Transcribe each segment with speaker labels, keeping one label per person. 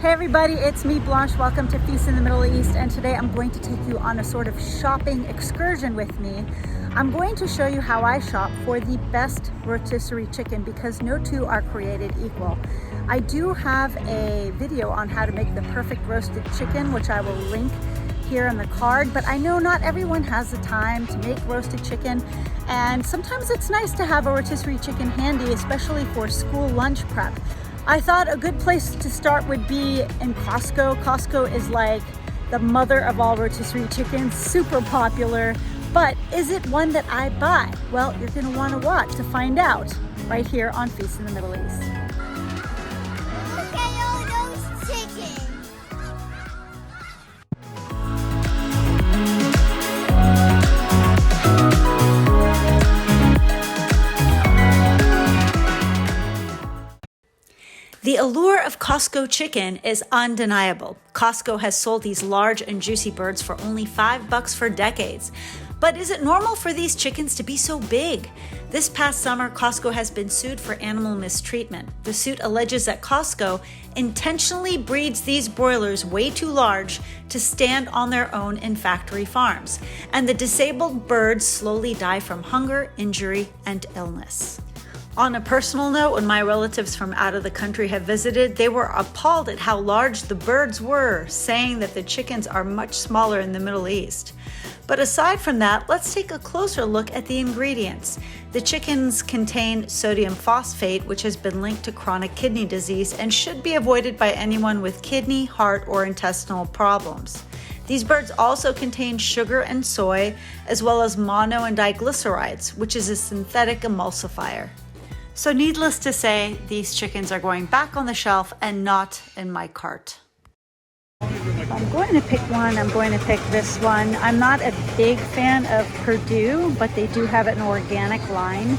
Speaker 1: Hey everybody, it's me Blanche. Welcome to Feast in the Middle East, and today I'm going to take you on a sort of shopping excursion with me. I'm going to show you how I shop for the best rotisserie chicken because no two are created equal. I do have a video on how to make the perfect roasted chicken, which I will link here on the card, but I know not everyone has the time to make roasted chicken, and sometimes it's nice to have a rotisserie chicken handy, especially for school lunch prep. I thought a good place to start would be in Costco. Costco is like the mother of all rotisserie chickens, super popular, but is it one that I buy? Well, you're gonna wanna watch to find out right here on Feast in the Middle East.
Speaker 2: Look at all those chickens.
Speaker 1: The allure of Costco chicken is undeniable. Costco has sold these large and juicy birds for only $5 for decades. But is it normal for these chickens to be so big? This past summer, Costco has been sued for animal mistreatment. The suit alleges that Costco intentionally breeds these broilers way too large to stand on their own in factory farms, and the disabled birds slowly die from hunger, injury, and illness. On a personal note, when my relatives from out of the country have visited, they were appalled at how large the birds were, saying that the chickens are much smaller in the Middle East. But aside from that, let's take a closer look at the ingredients. The chickens contain sodium phosphate, which has been linked to chronic kidney disease and should be avoided by anyone with kidney, heart, or intestinal problems. These birds also contain sugar and soy, as well as mono and diglycerides, which is a synthetic emulsifier. So needless to say, these chickens are going back on the shelf and not in my cart. I'm going to pick one. I'm going to pick this one. I'm not a big fan of Purdue, but they do have an organic line.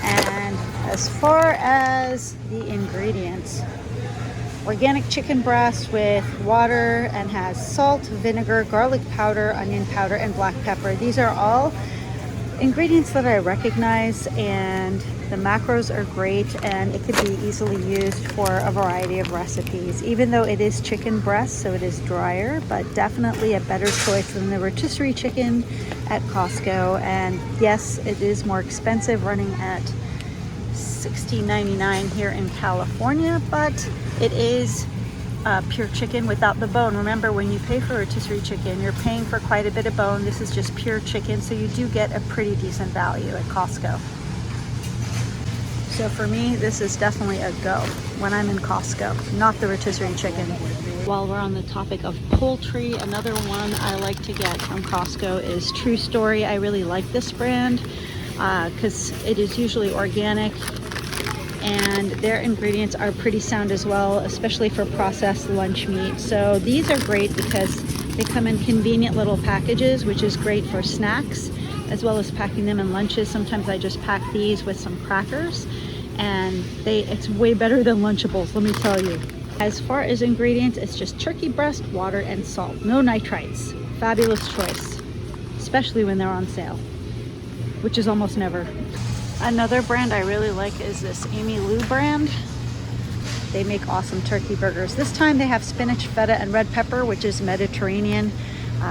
Speaker 1: And as far as the ingredients, organic chicken breast with water and has salt, vinegar, garlic powder, onion powder, and black pepper. These are all ingredients that I recognize, and the macros are great, and it could be easily used for a variety of recipes. Even though it is chicken breast, so it is drier, but definitely a better choice than the rotisserie chicken at Costco. And yes, it is more expensive, running at $16.99 here in California, but it is pure chicken without the bone. Remember, when you pay for rotisserie chicken, you're paying for quite a bit of bone. This is just pure chicken, so you do get a pretty decent value at Costco. So for me, this is definitely a go when I'm in Costco, not the rotisserie chicken. While we're on the topic of poultry, another one I like to get from Costco is True Story. I really like this brand because it is usually organic, and their ingredients are pretty sound as well, especially for processed lunch meat. So these are great because they come in convenient little packages, which is great for snacks, as well as packing them in lunches. Sometimes I just pack these with some crackers, and it's way better than Lunchables, let me tell you. As far as ingredients, it's just turkey breast, water, and salt. No nitrites. Fabulous choice, especially when they're on sale, which is almost never. Another brand I really like is this Amy Lou brand. They make awesome turkey burgers. This time they have spinach, feta, and red pepper, which is Mediterranean.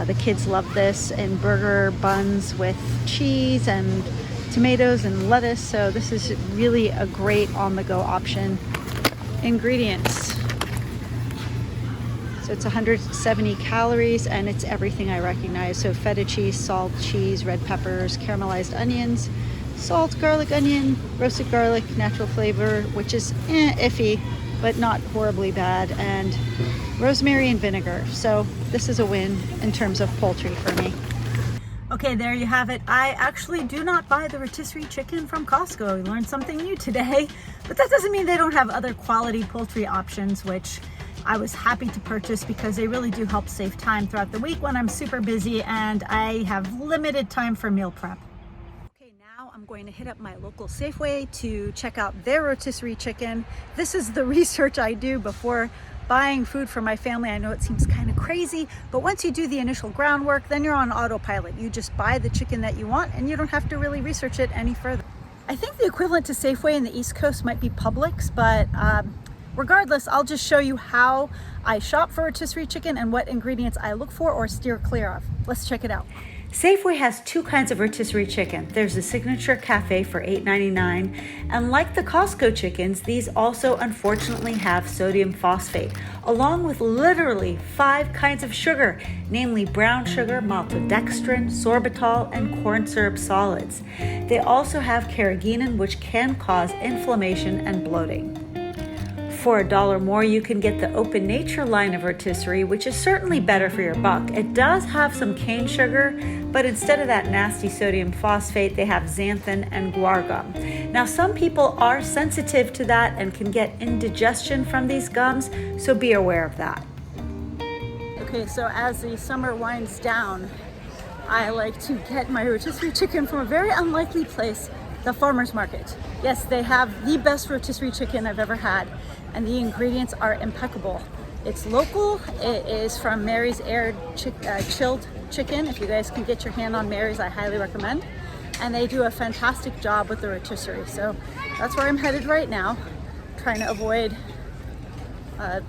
Speaker 1: The kids love this, and burger buns with cheese and tomatoes and lettuce. So this is really a great on-the-go option. Ingredients. So it's 170 calories, and it's everything I recognize. So feta cheese, salt, cheese, red peppers, caramelized onions, salt, garlic, onion, roasted garlic, natural flavor, which is iffy, but not horribly bad, and rosemary and vinegar. So this is a win in terms of poultry for me. Okay, there you have it. I actually do not buy the rotisserie chicken from Costco. We learned something new today, but that doesn't mean they don't have other quality poultry options, which I was happy to purchase because they really do help save time throughout the week when I'm super busy and I have limited time for meal prep. I'm going to hit up my local Safeway to check out their rotisserie chicken. This is the research I do before buying food for my family. I know it seems kind of crazy, but once you do the initial groundwork, then you're on autopilot. You just buy the chicken that you want and you don't have to really research it any further. I think the equivalent to Safeway in the East Coast might be Publix, but Regardless, I'll just show you how I shop for rotisserie chicken and what ingredients I look for or steer clear of. Let's check it out. Safeway has two kinds of rotisserie chicken. There's the Signature Cafe for $8.99, and like the Costco chickens, these also unfortunately have sodium phosphate, along with literally 5 kinds of sugar, namely brown sugar, maltodextrin, sorbitol, and corn syrup solids. They also have carrageenan, which can cause inflammation and bloating. For $1 more, you can get the Open Nature line of rotisserie, which is certainly better for your buck. It does have some cane sugar, but instead of that nasty sodium phosphate, they have xanthan and guar gum. Now, some people are sensitive to that and can get indigestion from these gums, so be aware of that. Okay, so as the summer winds down, I like to get my rotisserie chicken from a very unlikely place, the farmer's market. Yes, they have the best rotisserie chicken I've ever had, and the ingredients are impeccable. It's local. It is from Mary's Air chilled chicken. If you guys can get your hand on Mary's, I highly recommend. And they do a fantastic job with the rotisserie. So that's where I'm headed right now, trying to avoid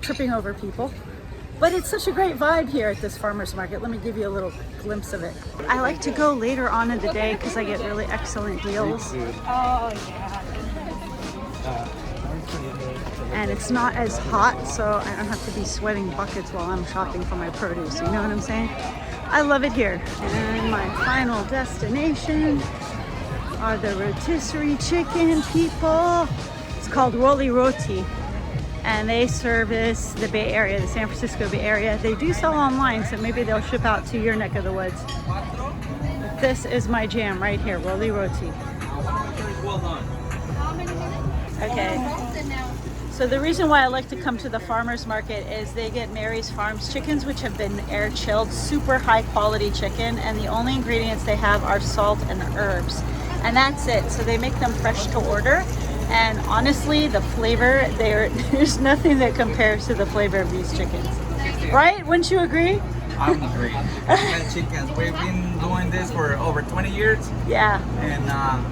Speaker 1: tripping over people. But it's such a great vibe here at this farmer's market. Let me give you a little glimpse of it. I like to go later on in the day because I get really excellent deals. Oh yeah. And it's not as hot, so I don't have to be sweating buckets while I'm shopping for my produce. You know what I'm saying? I love it here. And my final destination are the rotisserie chicken people. It's called Roti, and they service the Bay Area, the San Francisco Bay Area. They do sell online, so maybe they'll ship out to your neck of the woods. But this is my jam right here, Roti. Okay. So the reason why I like to come to the farmer's market is they get Mary's Farms chickens, which have been air chilled, super high quality chicken, and the only ingredients they have are salt and herbs, and that's it. So they make them fresh to order, and honestly, the flavor, there's nothing that compares to the flavor of these chickens, right? Wouldn't you agree?
Speaker 3: I would agree. Best chickens. We've been doing this for over 20 years.
Speaker 1: Yeah.
Speaker 3: And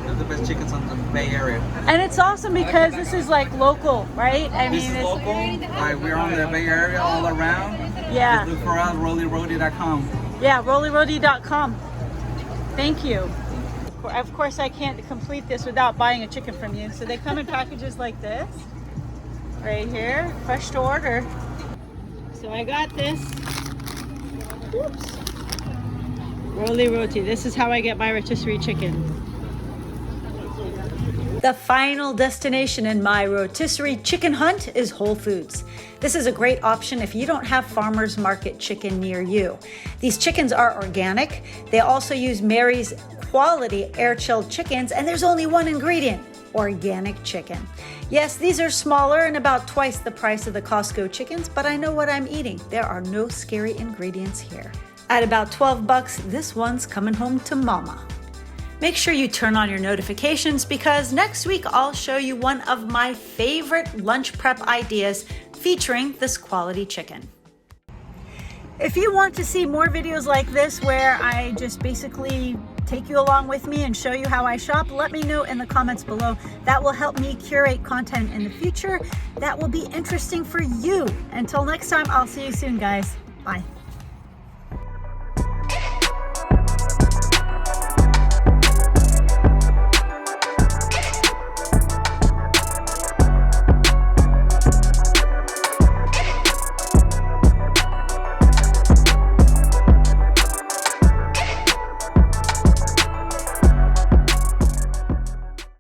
Speaker 3: they're the best chickens on the Bay Area.
Speaker 1: And it's awesome because this is like local, right? I
Speaker 3: This is local. Like, we're on the Bay Area all around.
Speaker 1: Yeah.
Speaker 3: Just look for us, ROTI.com.
Speaker 1: Yeah, ROTI.com. Thank you. Of course, I can't complete this without buying a chicken from you. So they come in packages like this, right here, fresh to order. So I got this. Oops. Roti. This is how I get my rotisserie chicken. The final destination in my rotisserie chicken hunt is Whole Foods. This is a great option if you don't have farmers market chicken near you. These chickens are organic. They also use Mary's quality air-chilled chickens, and there's only one ingredient: organic chicken. Yes, these are smaller and about twice the price of the Costco chickens, but I know what I'm eating. There are no scary ingredients here. At about $12, this one's coming home to mama. Make sure you turn on your notifications because next week I'll show you one of my favorite lunch prep ideas featuring this quality chicken. If you want to see more videos like this where I just basically take you along with me and show you how I shop, let me know in the comments below. That will help me curate content in the future that will be interesting for you. Until next time, I'll see you soon, guys. Bye.